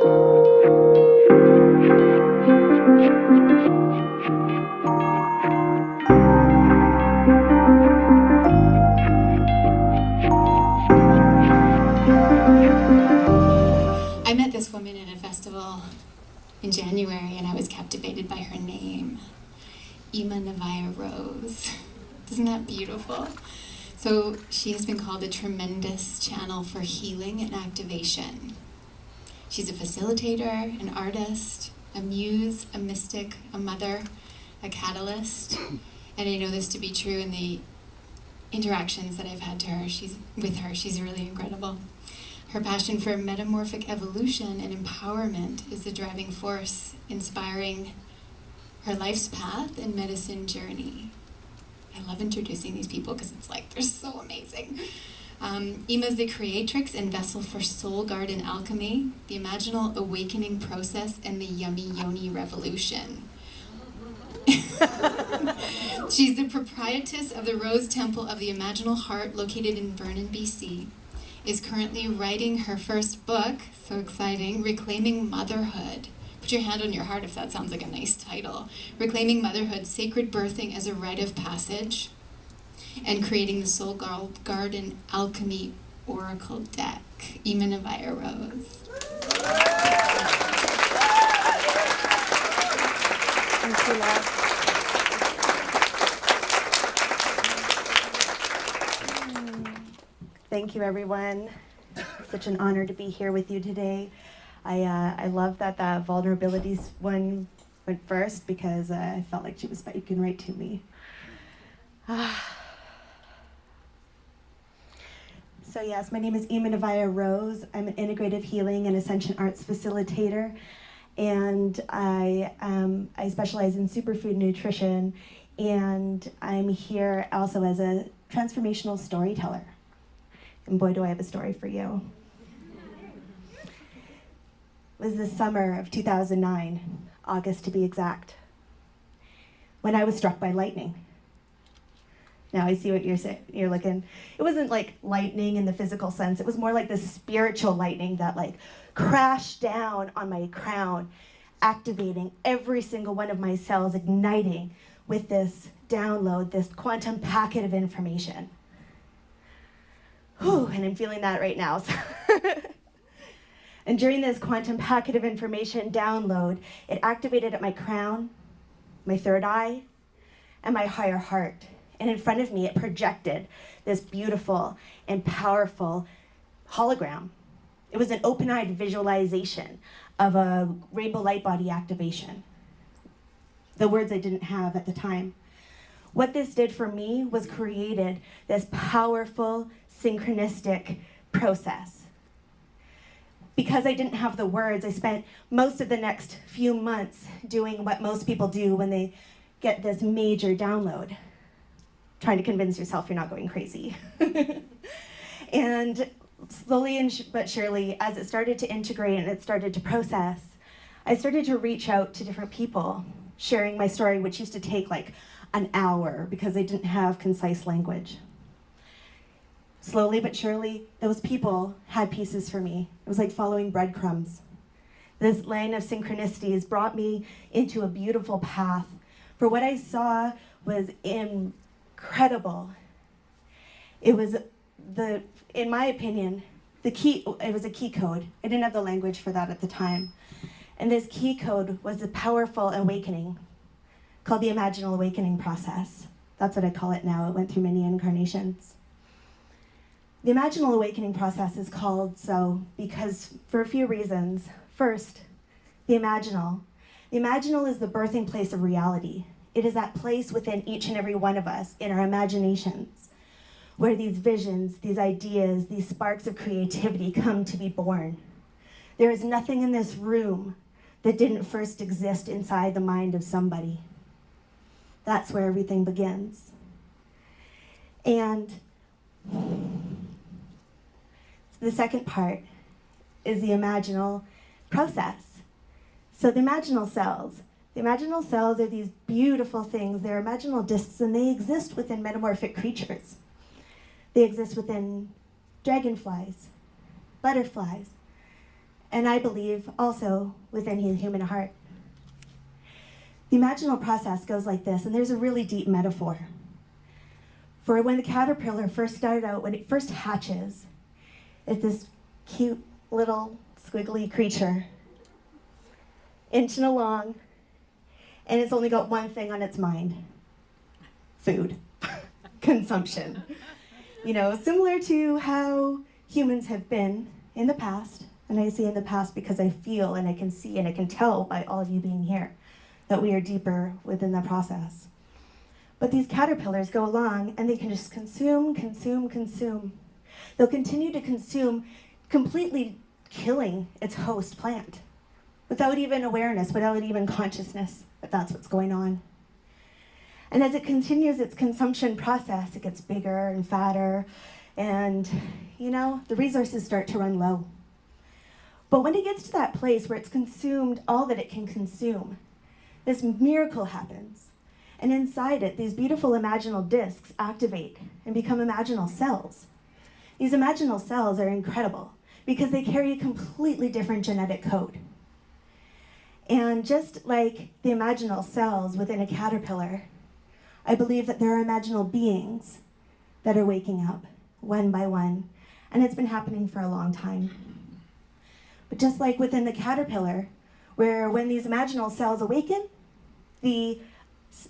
I met this woman at a festival in January, and I was captivated by her name, Ima Naviah Rose. Isn't that beautiful? So she has been called a tremendous channel for healing and activation. She's a facilitator, an artist, a muse, a mystic, a mother, a catalyst. And I know this to be true in the interactions that I've had to her. She's really incredible. Her passion for metamorphic evolution and empowerment is the driving force inspiring her life's path and medicine journey. I love introducing these people because it's like they're so amazing. Ima's the creatrix and vessel for Soul Garden Alchemy, the Imaginal Awakening Process, and the Yummy Yoni Revolution. She's the proprietress of the Rose Temple of the Imaginal Heart, located in Vernon, BC. Is currently writing her first book, so exciting, Reclaiming Motherhood. Put your hand on your heart if that sounds like a nice title. Reclaiming Motherhood, Sacred Birthing as a Rite of Passage, and creating the Soul Garden Alchemy Oracle Deck. Ima Naviah Rose. Thank you, love. Thank you, everyone. It's such an honor to be here with you today. I love that vulnerabilities one went first because I felt like she was speaking right to me. So yes, my name is Ima Naviah Rose. I'm an integrative healing and ascension arts facilitator, and I specialize in superfood nutrition, and I'm here also as a transformational storyteller. And boy, do I have a story for you. It was the summer of 2009, August to be exact, when I was struck by lightning. Now I see what you're looking. It wasn't like lightning in the physical sense. It was more like this spiritual lightning that like crashed down on my crown, activating every single one of my cells, igniting with this download, this quantum packet of information. Whew, and I'm feeling that right now. And during this quantum packet of information download, it activated at my crown, my third eye, and my higher heart. And in front of me, it projected this beautiful and powerful hologram. It was an open-eyed visualization of a rainbow light body activation. The words I didn't have at the time. What this did for me was created this powerful, synchronistic process. Because I didn't have the words, I spent most of the next few months doing what most people do when they get this major download, trying to convince yourself you're not going crazy. And slowly but surely, as it started to integrate and it started to process, I started to reach out to different people, sharing my story, which used to take like an hour because I didn't have concise language. Slowly but surely, those people had pieces for me. It was like following breadcrumbs. This line of synchronicities brought me into a beautiful path. For what I saw was incredible. It was in my opinion, it was a key code. I didn't have the language for that at the time. And this key code was a powerful awakening called the Imaginal Awakening Process. That's what I call it now. It went through many incarnations. The Imaginal Awakening Process is called so because for a few reasons. First, the imaginal. The imaginal is the birthing place of reality. It is that place within each and every one of us in our imaginations where these visions, these ideas, these sparks of creativity come to be born. There is nothing in this room that didn't first exist inside the mind of somebody. That's where everything begins. And the second part is the imaginal process. So the imaginal cells are these beautiful things. They're imaginal discs, and they exist within metamorphic creatures. They exist within dragonflies, butterflies, and I believe also within the human heart. The imaginal process goes like this, and there's a really deep metaphor. For when the caterpillar first started out, when it first hatches, it's this cute little squiggly creature, inching along, and it's only got one thing on its mind: food, consumption. You know, similar to how humans have been in the past, and I say in the past because I feel and I can see and I can tell by all of you being here that we are deeper within the process. But these caterpillars go along and they can just consume, consume, consume. They'll continue to consume, completely killing its host plant without even awareness, without even consciousness that that's what's going on. And as it continues its consumption process, it gets bigger and fatter, and, you know, the resources start to run low. But when it gets to that place where it's consumed all that it can consume, this miracle happens. And inside it, these beautiful imaginal discs activate and become imaginal cells. These imaginal cells are incredible because they carry a completely different genetic code. And just like the imaginal cells within a caterpillar, I believe that there are imaginal beings that are waking up one by one, and it's been happening for a long time. But just like within the caterpillar, where when these imaginal cells awaken, the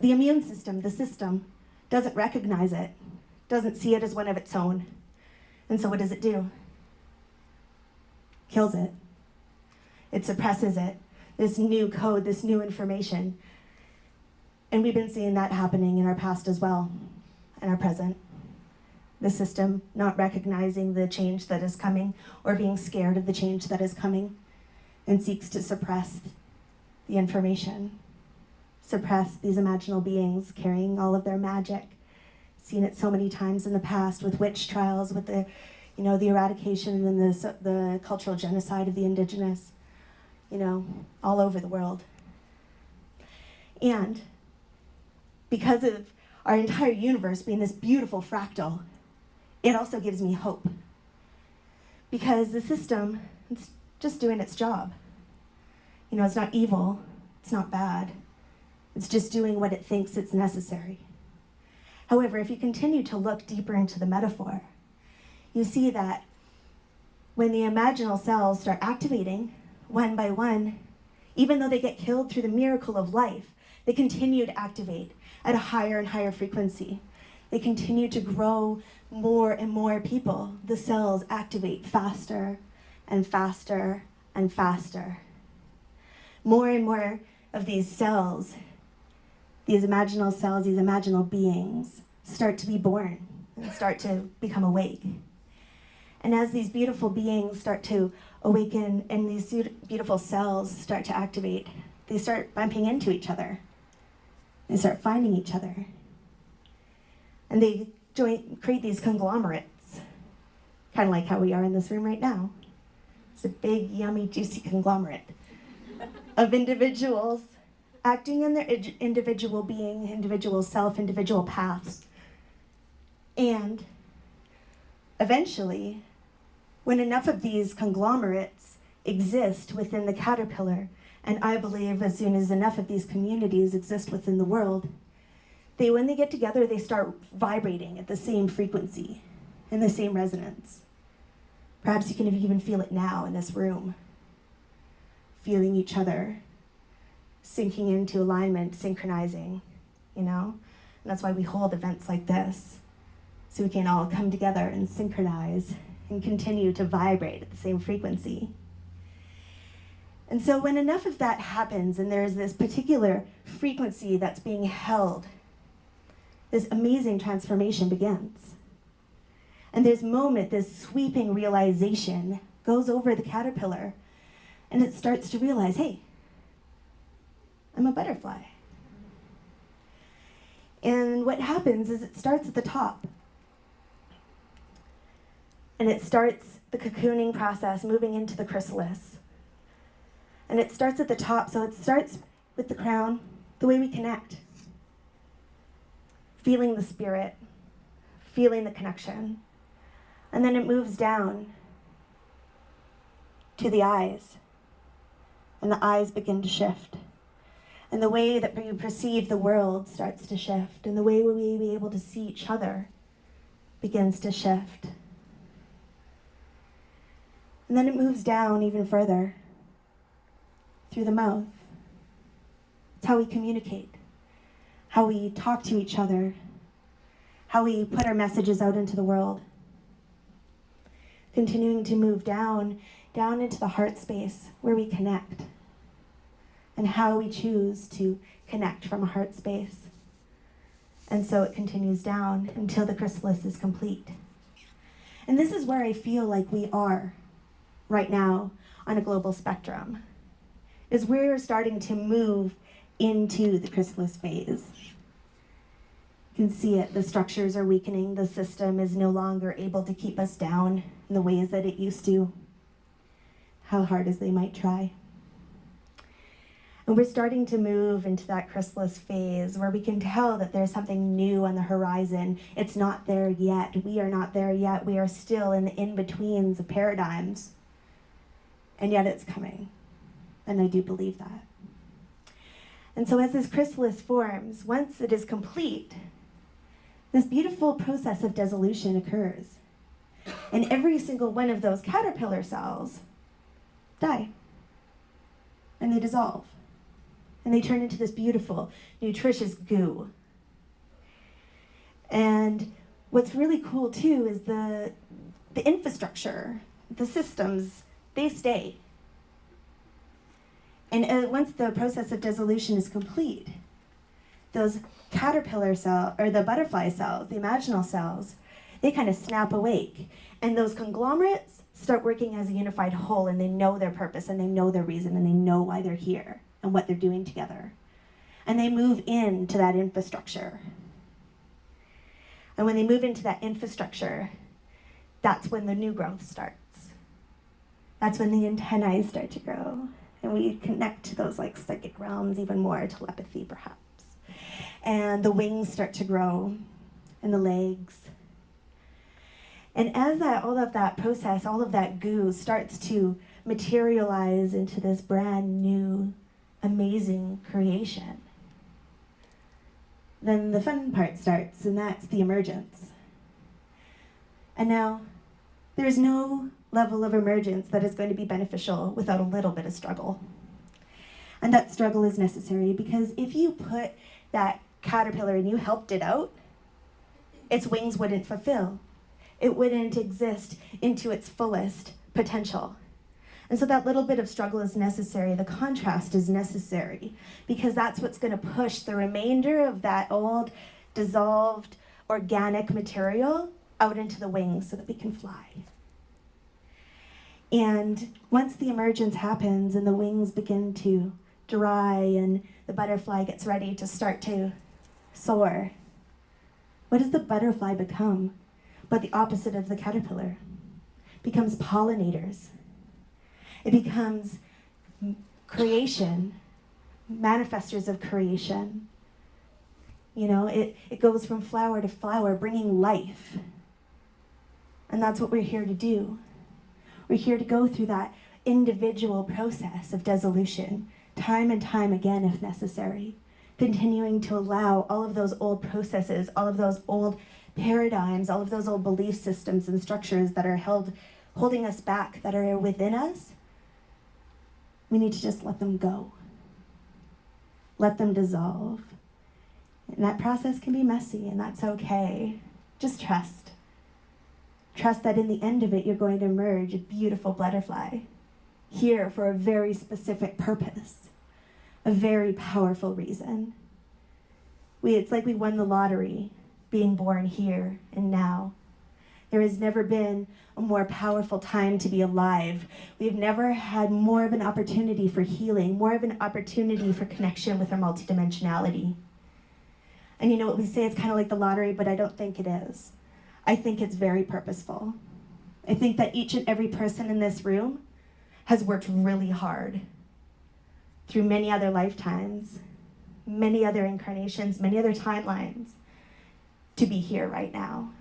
immune system, the system, doesn't recognize it, doesn't see it as one of its own. And so what does it do? Kills it. It suppresses it, this new code, this new information. And we've been seeing that happening in our past as well, and our present. The system not recognizing the change that is coming or being scared of the change that is coming and seeks to suppress the information, suppress these imaginal beings carrying all of their magic. Seen it so many times in the past with witch trials, with the, you know, the eradication and the cultural genocide of the indigenous, you know, all over the world. And because of our entire universe being this beautiful fractal, it also gives me hope. Because the system, it's just doing its job. You know, it's not evil, it's not bad. It's just doing what it thinks it's necessary. However, if you continue to look deeper into the metaphor, you see that when the imaginal cells start activating one by one, even though they get killed through the miracle of life, they continue to activate at a higher and higher frequency. They continue to grow more and more people. The cells activate faster and faster and faster. More and more of these cells, these imaginal cells, these imaginal beings, start to be born and start to become awake. And as these beautiful beings start to awaken and these beautiful cells start to activate, they start bumping into each other. They start finding each other. And they create these conglomerates, kind of like how we are in this room right now. It's a big, yummy, juicy conglomerate of individuals acting in their individual being, individual self, individual paths. And eventually, when enough of these conglomerates exist within the caterpillar, and I believe as soon as enough of these communities exist within the world, when they get together, they start vibrating at the same frequency, in the same resonance. Perhaps you can even feel it now in this room, feeling each other, sinking into alignment, synchronizing, you know? And that's why we hold events like this, so we can all come together and synchronize and continue to vibrate at the same frequency. And so when enough of that happens and there's this particular frequency that's being held, this amazing transformation begins. And this moment, this sweeping realization goes over the caterpillar, and it starts to realize, hey, I'm a butterfly. And what happens is it starts at the top. And it starts the cocooning process, moving into the chrysalis. And it starts at the top, so it starts with the crown, the way we connect. Feeling the spirit, feeling the connection. And then it moves down to the eyes. And the eyes begin to shift. And the way that you perceive the world starts to shift. And the way we will be able to see each other begins to shift. And then it moves down even further through the mouth. It's how we communicate, how we talk to each other, how we put our messages out into the world. Continuing to move down into the heart space where we connect, and how we choose to connect from a heart space. And so it continues down until the chrysalis is complete. And this is where I feel like we are right now on a global spectrum, is we're starting to move into the chrysalis phase. You can see it, the structures are weakening, the system is no longer able to keep us down in the ways that it used to, how hard as they might try. And we're starting to move into that chrysalis phase where we can tell that there's something new on the horizon. It's not there yet. We are not there yet. We are still in the in-betweens of paradigms. And yet it's coming. And I do believe that. And so as this chrysalis forms, once it is complete, this beautiful process of dissolution occurs. And every single one of those caterpillar cells die. And they dissolve. And they turn into this beautiful, nutritious goo. And what's really cool too is the infrastructure, the systems, they stay. And once the process of dissolution is complete, those caterpillar cells, or the butterfly cells, the imaginal cells, they kind of snap awake. And those conglomerates start working as a unified whole, and they know their purpose, and they know their reason, and they know why they're here and what they're doing together. And they move into that infrastructure. And when they move into that infrastructure, that's when the new growth starts. That's when the antennae start to grow. And we connect to those like psychic realms even more, telepathy perhaps. And the wings start to grow, and the legs. And as all of that process, all of that goo starts to materialize into this brand new, amazing creation, then the fun part starts, and that's the emergence. And now, there's no level of emergence that is going to be beneficial without a little bit of struggle. And that struggle is necessary, because if you put that caterpillar and you helped it out, its wings wouldn't fulfill. It wouldn't exist into its fullest potential. And so that little bit of struggle is necessary. The contrast is necessary, because that's what's going to push the remainder of that old, dissolved, organic material out into the wings so that we can fly. And once the emergence happens and the wings begin to dry and the butterfly gets ready to start to soar, what does the butterfly become but the opposite of the caterpillar? It becomes pollinators. It becomes creation, manifestors of creation. You know, it goes from flower to flower, bringing life. And that's what we're here to do. We're here to go through that individual process of dissolution, time and time again if necessary, continuing to allow all of those old processes, all of those old paradigms, all of those old belief systems and structures that are holding us back, that are within us. We need to just let them go. Let them dissolve. And that process can be messy, and that's okay. Just trust. Trust that in the end of it, you're going to emerge a beautiful butterfly, here for a very specific purpose, a very powerful reason. It's like we won the lottery, being born here and now. There has never been a more powerful time to be alive. We've never had more of an opportunity for healing, more of an opportunity for connection with our multidimensionality. And you know what we say, it's kind of like the lottery, but I don't think it is. I think it's very purposeful. I think that each and every person in this room has worked really hard through many other lifetimes, many other incarnations, many other timelines, to be here right now,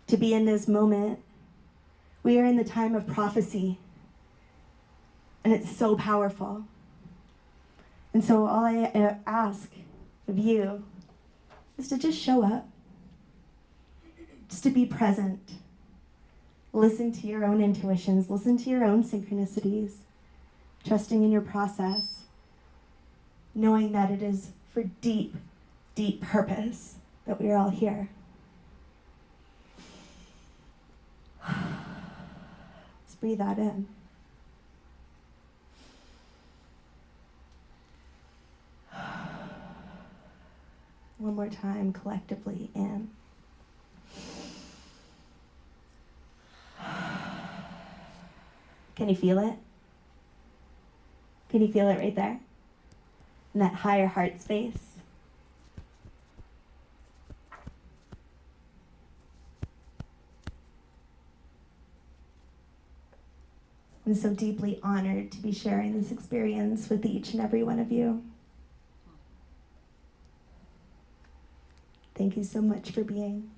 to be in this moment. We are in the time of prophecy. And it's so powerful. And so all I ask of you is to just show up, just to be present. Listen to your own intuitions, listen to your own synchronicities, trusting in your process, knowing that it is for deep, deep purpose that we are all here. Let's breathe that in. One more time, collectively in. Can you feel it? Can you feel it right there? In that higher heart space? I'm so deeply honored to be sharing this experience with each and every one of you. Thank you so much for being.